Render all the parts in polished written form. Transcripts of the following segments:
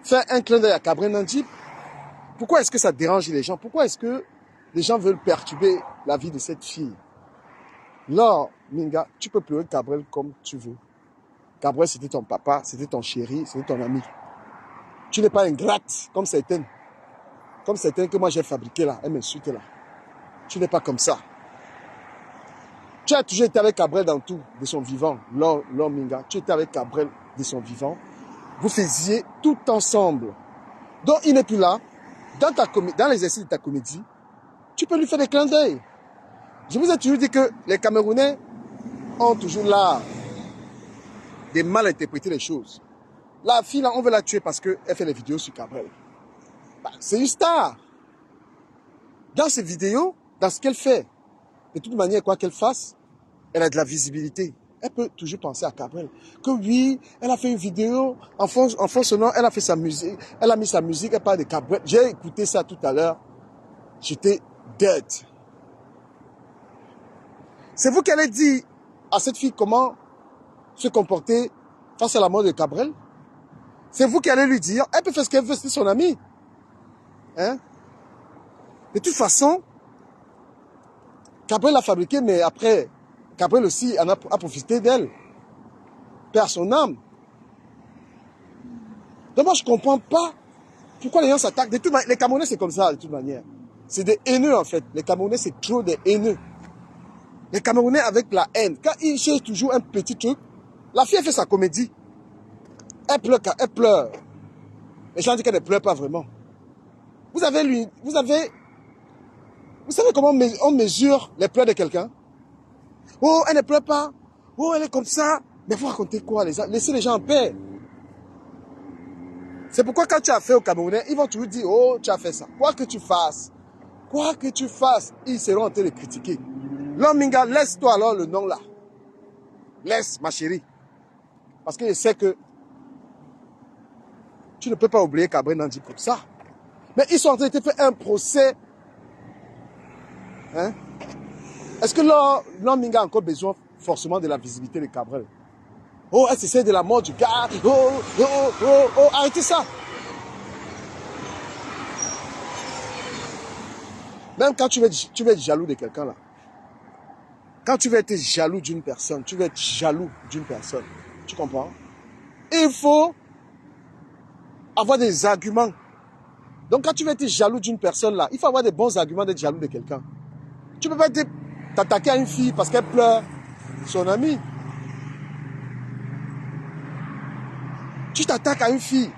faire un clin d'œil à Gabriel Nandjip. Pourquoi est-ce que ça dérange les gens? Pourquoi est-ce que les gens veulent perturber la vie de cette fille? Là, Minga, tu peux pleurer Gabriel comme tu veux. Gabriel, c'était ton papa, c'était ton chéri, c'était ton ami. Tu n'es pas ingrate comme certaines. Comme certaines que moi j'ai fabriquées là, elles m'insultent là. Tu n'es pas comme ça. Tu as toujours été avec Gabriel dans tout, de son vivant. L'homme Minga, tu étais avec Gabriel de son vivant. Vous faisiez tout ensemble. Donc il n'est plus là. Dans l'exercice de ta comédie, tu peux lui faire des clins d'œil. Je vous ai toujours dit que les Camerounais ont toujours l'art de mal interpréter les choses. La fille là, on veut la tuer parce qu'elle fait des vidéos sur Gabriel. Bah, c'est une star. Dans ses vidéos, dans ce qu'elle fait, de toute manière, quoi qu'elle fasse, elle a de la visibilité. Elle peut toujours penser à Gabriel. Que oui, elle a fait une vidéo, en fond sonore, elle a fait sa musique, elle a mis sa musique, elle parle de Gabriel. J'ai écouté ça tout à l'heure. J'étais dead. C'est vous qui allez dire à cette fille comment se comporter face à la mort de Gabriel. C'est vous qui allez lui dire, elle peut faire ce qu'elle veut, c'est son amie. Hein? De toute façon, Gabriel l'a fabriqué, mais après, Gabriel aussi a profité d'elle. Perd son âme. Donc moi, je ne comprends pas pourquoi les gens s'attaquent. Les Camerounais, c'est comme ça, de toute manière. C'est des haineux, en fait. Les Camerounais, c'est trop des haineux. Les Camerounais avec la haine. Quand ils cherchent toujours un petit truc, la fille, elle fait sa comédie. Elle pleure quand elle pleure. Les gens disent qu'elle ne pleure pas vraiment. Vous savez comment on mesure les pleurs de quelqu'un? Oh, elle ne pleure pas. Oh, elle est comme ça. Mais vous racontez quoi? Laissez les gens en paix. C'est pourquoi quand tu as fait au Camerounais, ils vont toujours dire, oh, tu as fait ça. Quoi que tu fasses, ils seront en train de critiquer. L'homme Minga, laisse-toi alors le nom là. Laisse, ma chérie. Parce que je sais que tu ne peux pas oublier Gabriel Nandjip comme ça. Mais ils sont en train de faire un procès. Hein? Est-ce que l'homme Minga a encore besoin forcément de la visibilité de Gabriel? Oh, elle s'essaie de la mort du gars. Oh, arrêtez ça. Même quand tu veux être jaloux de quelqu'un là. Quand tu veux être jaloux d'une personne, tu comprends? Il faut avoir des arguments. Donc quand tu veux être jaloux d'une personne là, il faut avoir des bons arguments d'être jaloux de quelqu'un. Tu ne peux pas t'attaquer à une fille parce qu'elle pleure son amie. Tu t'attaques à une fille.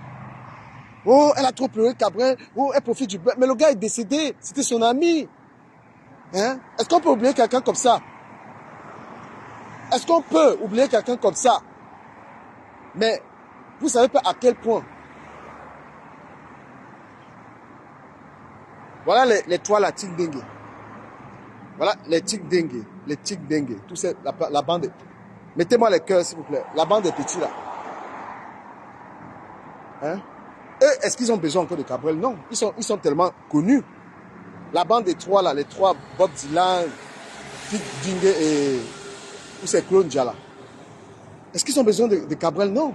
Oh, elle a trop pleuré, Gabriel. Oh, elle profite du beurre. Mais le gars est décédé. C'était son ami. Hein? Est-ce qu'on peut oublier quelqu'un comme ça? Est-ce qu'on peut oublier quelqu'un comme ça? Mais vous savez pas à quel point. Voilà les trois, la tic dengue. Voilà les tic dengue. Les tic dengue. Tout ça, la bande. Mettez-moi les cœurs, s'il vous plaît. La bande des petits là. Hein? Et est-ce qu'ils ont besoin encore de Gabriel? Non. Ils sont tellement connus. La bande des trois là, les trois, Bob Dylan, Tic Dengue et tous ces clones là. Est-ce qu'ils ont besoin de Gabriel? Non.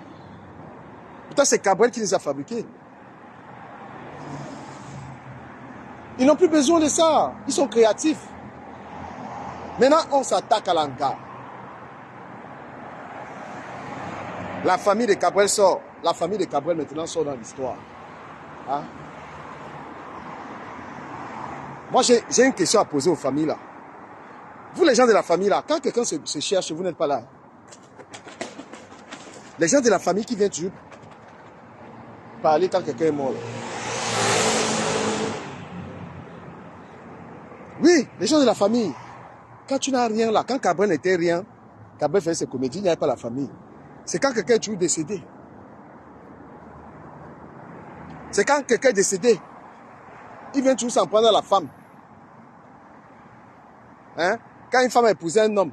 Pourtant, c'est Gabriel qui les a fabriqués. Ils n'ont plus besoin de ça. Ils sont créatifs. Maintenant, on s'attaque à l'hangar. La famille de Gabriel sort. La famille de Gabriel maintenant sort dans l'histoire. Hein? Moi, j'ai une question à poser aux familles là. Vous, les gens de la famille là, quand quelqu'un se cherche, vous n'êtes pas là. Les gens de la famille qui viennent toujours parler quand quelqu'un est mort. Oui, les gens de la famille. Quand tu n'as rien là, quand Gabriel n'était rien, Gabriel faisait ses comédies, il n'y avait pas la famille. C'est quand quelqu'un est toujours décédé. C'est quand quelqu'un est décédé. Il vient toujours s'en prendre à la femme. Hein? Quand une femme a épousé un homme,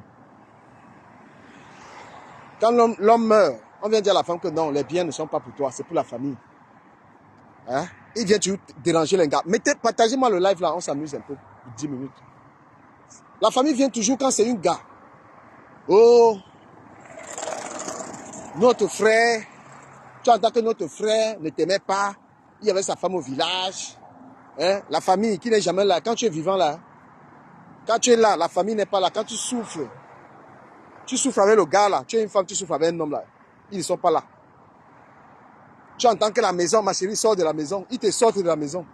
quand l'homme meurt, on vient dire à la femme que non, les biens ne sont pas pour toi, c'est pour la famille. Hein? Il vient toujours déranger les gars. Partagez-moi le live là, on s'amuse un peu, 10 minutes. La famille vient toujours quand c'est une gars. Oh, notre frère Tu entends que notre frère ne t'aimait pas. Il y avait sa femme au village. Hein? La famille qui n'est jamais là. Quand tu es vivant là, quand tu es là, la famille n'est pas là. Quand tu souffres avec le gars là. Tu es une femme, tu souffres avec un homme là. Ils ne sont pas là. Tu entends que la maison, ma chérie, sort de la maison. Ils te sortent de la maison.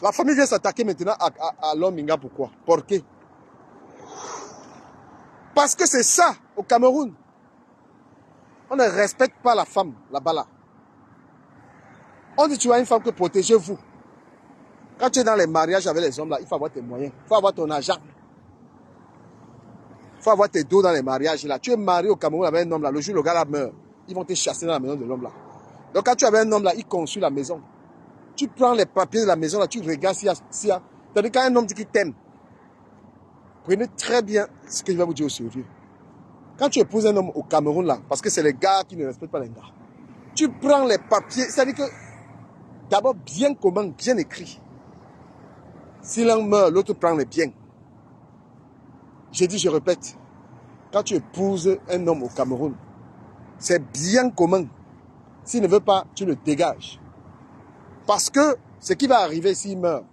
La famille vient s'attaquer maintenant à l'homme Minga. Pourquoi? Pourquoi? Parce que c'est ça, au Cameroun. On ne respecte pas la femme, là-bas là. On dit tu as une femme que protégez-vous. Quand tu es dans les mariages avec les hommes là, il faut avoir tes moyens. Il faut avoir ton argent. Il faut avoir tes dos dans les mariages là. Tu es marié au Cameroun avec un homme là, le jour où le gars là meurt, ils vont te chasser dans la maison de l'homme là. Donc quand tu avais un homme là, il construit la maison. Tu prends les papiers de la maison là, tu regardes s'il y a... Tandis qu'un homme dit qu'il t'aime. Prenez très bien ce que je vais vous dire au sérieux. Quand tu épouses un homme au Cameroun là, parce que c'est les gars qui ne respectent pas les gars, tu prends les papiers, c'est-à-dire que d'abord bien comment, bien écrit. Si l'un meurt, l'autre prend les biens. J'ai dit, je répète, quand tu épouses un homme au Cameroun, c'est bien commun. S'il ne veut pas, tu le dégages. Parce que ce qui va arriver s'il meurt,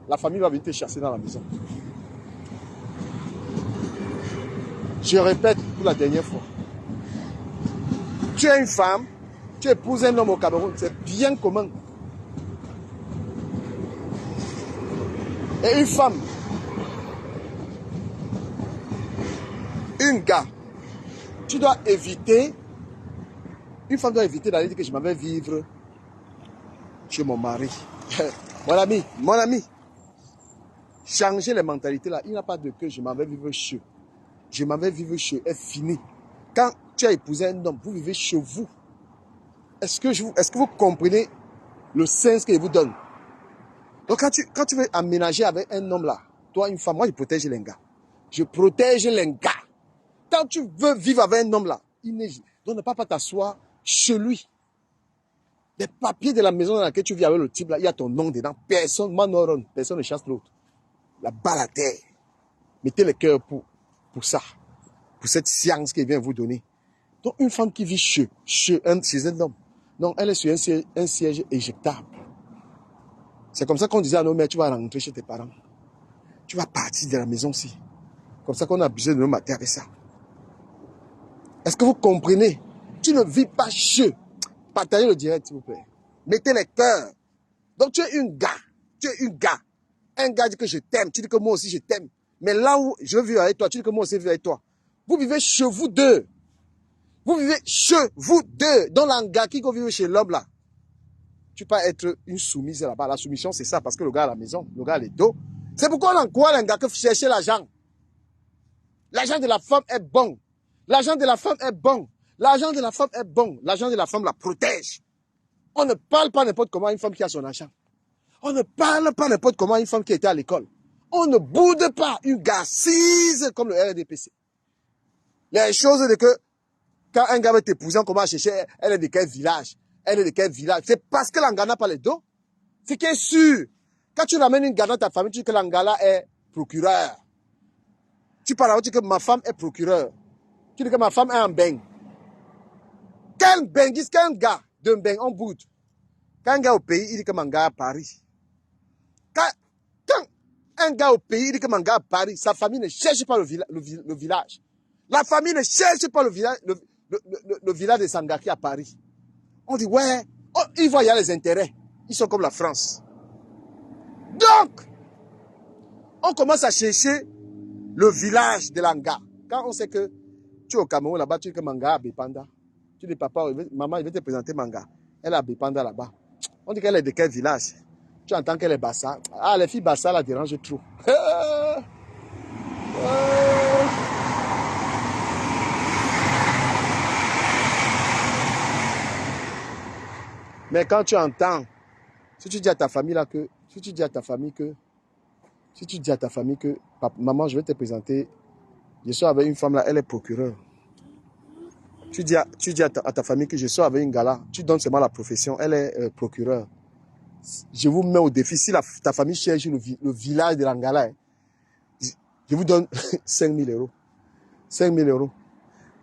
la famille va venir te chasser dans la maison. Je répète pour la dernière fois. Tu es une femme, tu épouses un homme au Cameroun, c'est bien commun. Et une femme, une gars, tu dois éviter, une femme doit éviter d'aller dire que je m'en vais vivre chez mon mari. Mon ami, changer les mentalités là, il n'y a pas de que je m'en vais vivre chez. Je m'en vais vivre chez, est fini. Quand tu as épousé un homme, vous vivez chez vous. Est-ce que vous comprenez le sens que je vous donne? Donc quand tu veux aménager avec un homme là, toi une femme, moi je protège les gars. Je protège les gars. Quand tu veux vivre avec un homme là, donc ne pas t'asseoir chez lui. Les papiers de la maison dans laquelle tu vis avec le type là, il y a ton nom dedans. Personne ne chasse l'autre. La balle à terre. Mettez le cœur pour ça. Pour cette science qu'il vient vous donner. Donc une femme qui vit chez un homme, donc elle est sur un siège éjectable. C'est comme ça qu'on disait à nos mères, tu vas rentrer chez tes parents. Tu vas partir de la maison-ci. Comme ça qu'on a besoin de nous mater avec ça. Est-ce que vous comprenez? Tu ne vis pas chez. Partagez le direct, s'il vous plaît. Mettez les cœurs. Donc tu es une gars. Tu es une gars. Un gars dit que je t'aime. Tu dis que moi aussi je t'aime. Mais là où je veux vivre avec toi, tu dis que moi aussi je veux vivre avec toi. Vous vivez chez vous deux. Vous vivez chez vous deux. Dans l'anga qui vit chez l'homme là. Tu peux pas être une soumise là-bas. La soumission, c'est ça, parce que le gars à la maison, le gars a les dos. C'est pourquoi on encourage l'anga que chercher l'argent. L'argent de la femme est bon. L'argent de la femme est bon. L'argent de la femme est bon. L'argent de la femme la protège. On ne parle pas n'importe comment à une femme qui a son argent. On ne parle pas n'importe comment à une femme qui était à l'école. On ne boude pas une gars assise comme le RDPC. Les choses de que quand un gars veut t'épouser, on commence à chercher, elle est de quel village? Elle est de quel village? C'est parce que l'anga n'a pas les dos. C'est qui est sûr. Quand tu ramènes une gars dans ta famille, tu dis que l'angala est procureur. Tu parles, tu dis que ma femme est procureur. Tu dis que ma femme est un beng. Quel benguiste, quel gars d'un beng, on boude. Quand un gars au pays, il dit que mon gars à Paris. Quand un gars au pays, il dit que mon gars à Paris, sa famille ne cherche pas le village. La famille ne cherche pas le village de Sangaki à Paris. On dit, ouais, oh, ils voient, il y a les intérêts. Ils sont comme la France. Donc, on commence à chercher le village de l'Anga. Quand on sait que tu es au Cameroun, là-bas, tu dis que Manga à Bépanda. Tu dis, papa, maman, il veut te présenter Manga. Elle est à Bépanda là-bas. On dit qu'elle est de quel village? Tu entends qu'elle est Bassa. Ah, les filles Bassa la dérangent trop. Mais quand tu entends, si tu dis à ta famille là que, maman, je vais te présenter, je sors avec une femme là, elle est procureure. Tu dis à ta famille que je sors avec une gala, tu donnes seulement la profession, elle est procureure. Je vous mets au défi, si ta famille cherche le village de l'Angala, je vous donne 5 000 €. 5 000 €.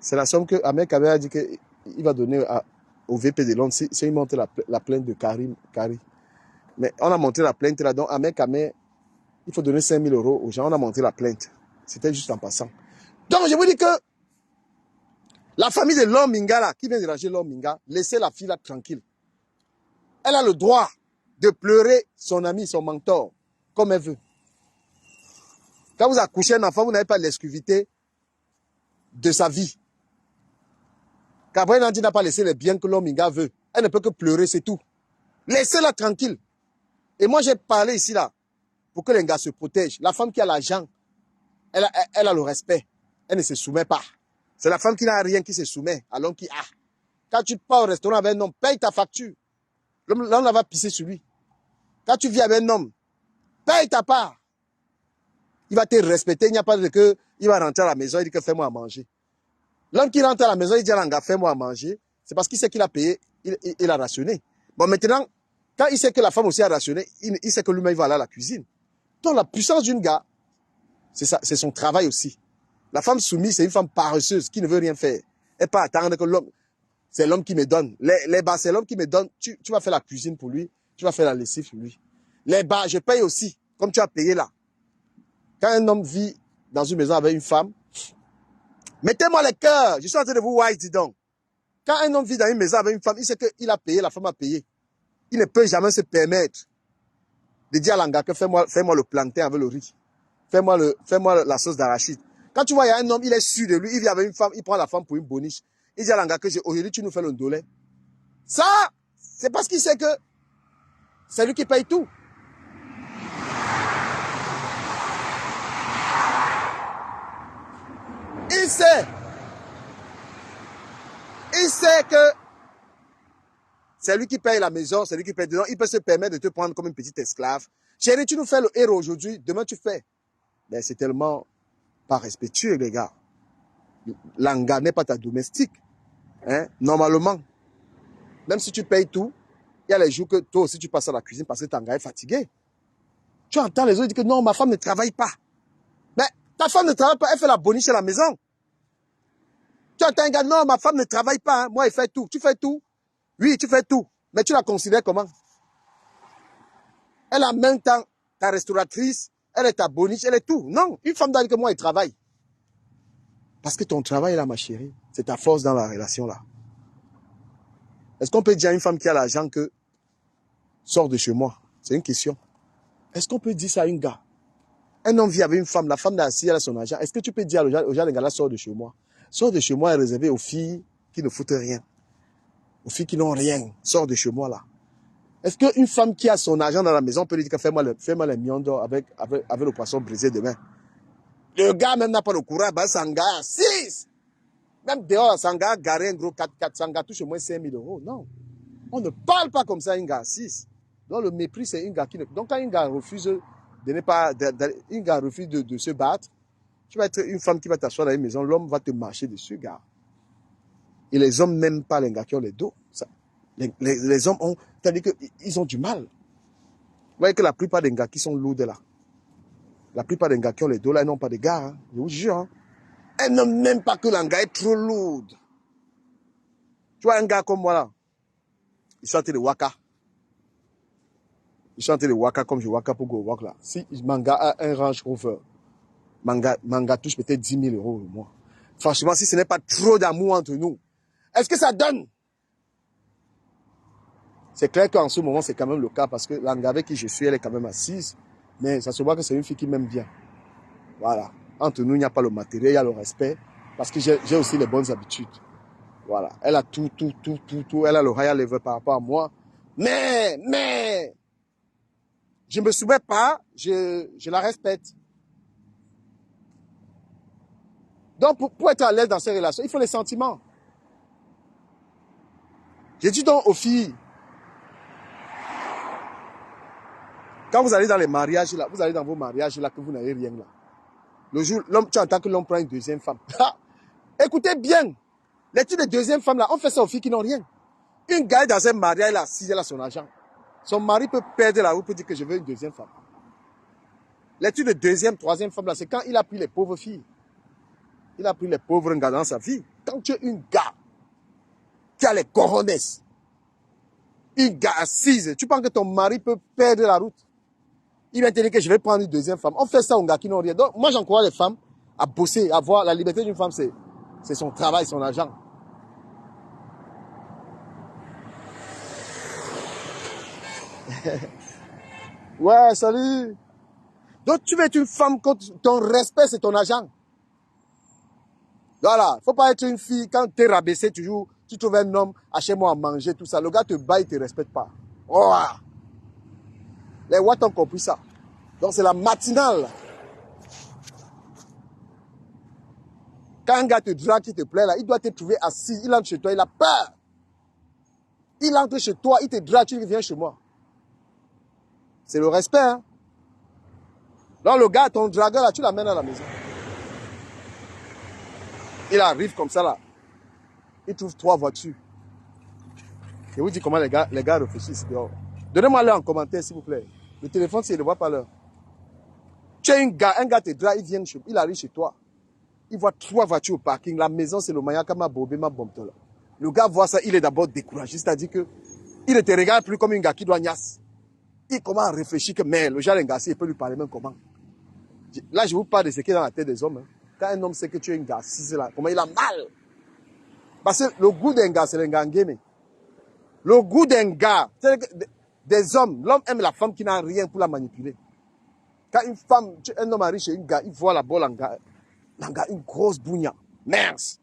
C'est la somme que Ahmed Kabé a dit qu'il va donner au VP de Londres, c'est il monte la plainte de Karim. Mais on a monté la plainte là, donc à mec, il faut donner 5 000 € aux gens. On a monté la plainte. C'était juste en passant. Donc, je vous dis que la famille de l'homme Minga, là, qui vient déranger l'homme Minga, laissez la fille là tranquille. Elle a le droit de pleurer son ami, son mentor, comme elle veut. Quand vous accouchez un enfant, vous n'avez pas l'exclusivité de sa vie. Gabriel Nandi n'a pas laissé les biens que l'homme Minga veut. Elle ne peut que pleurer, c'est tout. Laissez-la tranquille. Et moi, j'ai parlé ici, là, pour que les gars se protègent. La femme qui a l'argent, elle a le respect. Elle ne se soumet pas. C'est la femme qui n'a rien qui se soumet à l'homme qui a. Quand tu pars au restaurant avec un homme, paye ta facture. L'homme va pisser sur lui. Quand tu vis avec un homme, paye ta part. Il va te respecter. Il n'y a pas de que il va rentrer à la maison, il dit que fais-moi à manger. L'homme qui rentre à la maison, il dit à l'anga, fais-moi à manger. C'est parce qu'il sait qu'il a payé, il a rationné. Bon, maintenant, quand il sait que la femme aussi a rationné, il sait que lui-même, il va aller à la cuisine. Donc, la puissance d'une gars, c'est ça, c'est son travail aussi. La femme soumise, c'est une femme paresseuse qui ne veut rien faire. Elle peut attendre que l'homme, c'est l'homme qui me donne. Les bas, c'est l'homme qui me donne. Tu vas faire la cuisine pour lui, tu vas faire la lessive pour lui. Les bas, je paye aussi, comme tu as payé là. Quand un homme vit dans une maison avec une femme, mettez-moi les cœurs. Je suis en train de vous voir, dis donc. Quand un homme vit dans une maison avec une femme, il sait qu'il a payé, la femme a payé. Il ne peut jamais se permettre de dire à l'anga que fais-moi le plantain avec le riz. Fais-moi la sauce d'arachide. Quand tu vois, il y a un homme, il est sûr de lui, il vit avec une femme, il prend la femme pour une boniche. Il dit à l'anga que aujourd'hui, tu nous fais le ndolé. Ça, c'est parce qu'il sait que c'est lui qui paye tout. Il sait que c'est lui qui paye la maison, c'est lui qui paye dedans. Il peut se permettre de te prendre comme une petite esclave. Chérie, tu nous fais le héros aujourd'hui, demain tu fais. Mais c'est tellement pas respectueux, les gars. L'anga n'est pas ta domestique. Hein? Normalement, même si tu payes tout, il y a les jours que toi aussi tu passes à la cuisine parce que ton gars est fatigué. Tu entends les autres dire que non, ma femme ne travaille pas. Mais ta femme ne travaille pas, elle fait la boniche à la maison. Tu entends un gars, non, ma femme ne travaille pas, hein. Moi, elle fait tout. Tu fais tout? Oui, tu fais tout. Mais tu la considères comment? Elle a en même temps ta restauratrice, elle est ta boniche, elle est tout. Non, une femme doit dire que moi, elle travaille. Parce que ton travail, là, ma chérie, c'est ta force dans la relation, là. Est-ce qu'on peut dire à une femme qui a l'argent que sors de chez moi? C'est une question. Est-ce qu'on peut dire ça à une gars? Un homme vit avec une femme, la femme est assise, elle a son argent. Est-ce que tu peux dire aux gens, les gars, là, sors de chez moi? Sors de chez moi est réservé aux filles qui ne foutent rien. Aux filles qui n'ont rien. Sors de chez moi, là. Est-ce qu'une femme qui a son argent dans la maison peut lui dire que fais-moi les millions d'or avec le poisson brisé demain? Le gars même n'a pas le courage, bah, Sanga, 6. Même dehors, Sanga, garé un gros 4x4, Sanga touche au moins 5 000 €. Non. On ne parle pas comme ça, un gars 6. Donc le mépris, c'est un gars qui ne... Donc quand un gars refuse de ne pas... un gars refuse de se battre, tu vas être une femme qui va t'asseoir dans une maison, l'homme va te marcher dessus, gars. Et les hommes n'aiment pas les gars qui ont les dos. Ça, les hommes ont... C'est-à-dire qu'ils ont du mal. Vous voyez que la plupart des gars qui sont lourds là, la plupart des gars qui ont les dos là, ils n'ont pas de gars. Hein. Je vous jure. Hein. Elles n'aiment même pas que l'anga est trop lourd. Tu vois un gars comme moi là, il chante le waka. Il chante le waka comme je waka pour go walk là. Si Manga a un Range Rover, Manga touche peut-être 10 000 € au mois. Franchement, si ce n'est pas trop d'amour entre nous, est-ce que ça donne? C'est clair qu'en ce moment, c'est quand même le cas parce que l'anga avec qui je suis, elle est quand même assise. Mais ça se voit que c'est une fille qui m'aime bien. Voilà. Entre nous, il n'y a pas le matériel, il y a le respect. Parce que j'ai aussi les bonnes habitudes. Voilà. Elle a tout. Elle a le high level par rapport à moi. Mais, je ne me soumets pas, je la respecte. Donc, pour être à l'aise dans ces relations, il faut les sentiments. J'ai dit donc aux filles, quand vous allez dans les mariages là, vous allez dans vos mariages là, que vous n'avez rien là. Le jour, l'homme, tu entends que l'homme prend une deuxième femme. Écoutez bien, l'étude de deuxième femme là, on fait ça aux filles qui n'ont rien. Une gars dans un mariage là, si elle a son argent, son mari peut perdre la route pour dire que je veux une deuxième femme. L'étude de deuxième, troisième femme là, c'est quand il a pris les pauvres filles. Il a pris les pauvres gars dans sa vie. Quand tu es une gars, qui a les cojones. Une gars assise. Tu penses que ton mari peut perdre la route? Il va te dire que je vais prendre une deuxième femme. On fait ça aux gars qui n'ont rien. Donc, moi, j'encourage les femmes à bosser, à voir la liberté d'une femme, c'est son travail, son argent. Ouais, salut. Donc, tu veux être une femme quand ton respect, c'est ton argent. Voilà. Faut pas être une fille, quand tu es rabaissé, toujours, tu trouves un homme, achète-moi à manger, tout ça. Le gars te bat, il te respecte pas. Oh. Les Watts ont compris ça. Donc, c'est la matinale. Quand un gars te drague, qui te plaît, là, il doit te trouver assis. Il entre chez toi, il a peur. Il entre chez toi, il te drague, tu viens chez moi. C'est le respect, hein. Donc, le gars, ton dragueur, là, tu l'amènes à la maison. Il arrive comme ça, là. Il trouve 3 voitures. Je vous dis comment les gars réfléchissent dehors. Donnez-moi l'heure en commentaire, s'il vous plaît. Le téléphone, s'il ne voit pas l'heure. Tu as un gars te drague, il arrive chez toi. Il voit 3 voitures au parking. La maison, c'est le Mayakama Bobé, ma bombe. Le gars voit ça, il est d'abord découragé. C'est-à-dire que il ne te regarde plus comme un gars qui doit niasse. Il commence à réfléchir que, mais le genre d'un gars, il peut lui parler même comment. Là, je vous parle de ce qui est dans la tête des hommes. Hein. Quand un homme sait que tu es un gars, si c'est là, comment il a mal. Parce que le goût d'un gars, c'est un gars game. Le goût d'un gars, c'est des hommes, l'homme aime la femme qui n'a rien pour la manipuler. Quand une femme, un homme arrive chez un gars, il voit la bolle en gars, une grosse bougna. Merci.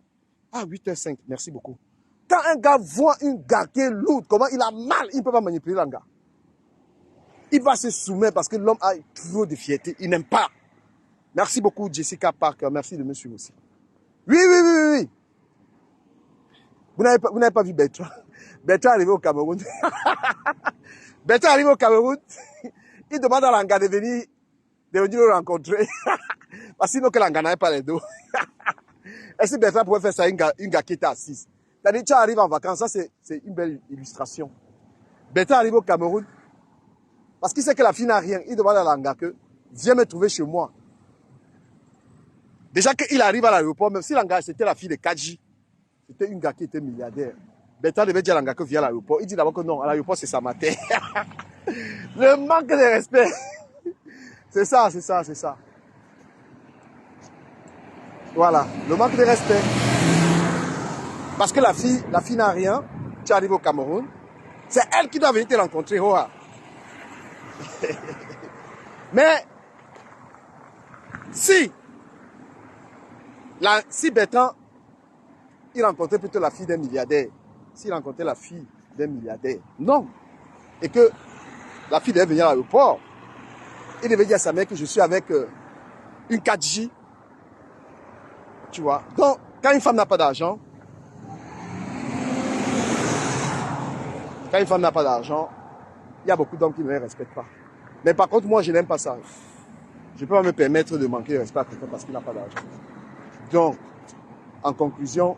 Ah, 8h05, merci beaucoup. Quand un gars voit une gars qui est lourde, comment il a mal, il ne peut pas manipuler un gars. Il va se soumettre parce que l'homme a trop de fierté, il n'aime pas. Merci beaucoup, Jessica Parker, merci de me suivre aussi. Oui. Vous n'avez pas vu Bertrand. Bertrand est arrivé au Cameroun. Bertrand arrive au Cameroun. Il demande à l'Anga de venir le rencontrer. Parce que sinon que l'Anga n'avait pas les dos. Est-ce que Bertrand pouvait faire ça une gars qui était assise? C'est-à-dire, tu arrives en vacances, ça c'est une belle illustration. Bertrand arrive au Cameroun. Parce qu'il sait que la fille n'a rien. Il demande à l'Anga que viens me trouver chez moi. Déjà qu'il arrive à l'aéroport, même si l'Anga c'était la fille de Kadji. C'était une gars qui était milliardaire. Bertrand devait dire à l'Anga que vient à l'aéroport. Il dit d'abord que non, à l'aéroport c'est sa matin. Le manque de respect. C'est ça. Voilà, le manque de respect. Parce que la fille n'a rien. Tu arrives au Cameroun. C'est elle qui doit venir te rencontrer. Hoa. Mais, si Bertrand, il rencontrait plutôt la fille d'un milliardaire. S'il rencontrait la fille d'un milliardaire, non. Et que la fille devait venir à l'aéroport. Il devait dire à sa mère que je suis avec une 4J. Tu vois. Donc, quand une femme n'a pas d'argent, il y a beaucoup d'hommes qui ne les respectent pas. Mais par contre, moi, je n'aime pas ça. Je ne peux pas me permettre de manquer de respect à quelqu'un parce qu'il n'a pas d'argent. Donc, en conclusion,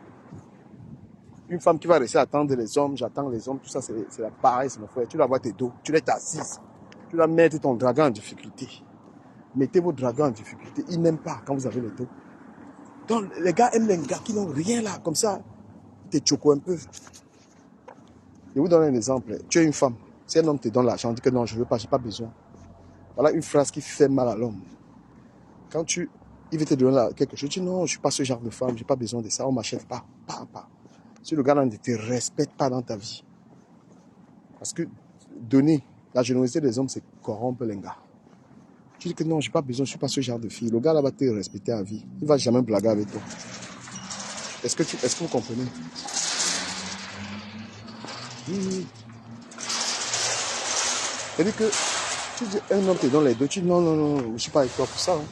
une femme qui va rester attendre les hommes, j'attends les hommes, tout ça, c'est pareil, c'est mon frère. Tu dois avoir tes dos, tu dois être assise. Tu dois mettre ton dragon en difficulté. Mettez vos dragons en difficulté. Ils n'aiment pas quand vous avez le dos. Donc, les gars aiment les gars qui n'ont rien là, comme ça. Ils te choquent un peu. Je vous donne un exemple. Tu es une femme. Si un homme te donne l'argent, dit que non, je ne veux pas, je n'ai pas besoin. Voilà une phrase qui fait mal à l'homme. Quand il veut te donner quelque chose, tu dis non, je ne suis pas ce genre de femme, je n'ai pas besoin de ça, on ne m'achète pas. Pas. Si le gars ne te respecte pas dans ta vie. Parce que donner, la générosité des hommes, c'est corrompre les gars. Tu dis que non, je n'ai pas besoin, je ne suis pas ce genre de fille. Le gars là va te respecter à vie. Il ne va jamais blaguer avec toi. Est-ce que vous comprenez? Oui. C'est-à-dire que tu dis, un homme te donne les dos, tu dis non, je ne suis pas avec toi pour ça. Hein.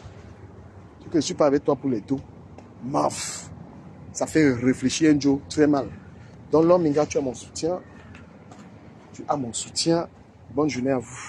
Tu dis que je ne suis pas avec toi pour les dos. Maf. Ça fait réfléchir un jour très mal. Donc l'homme, tu as mon soutien. Bonne journée à vous.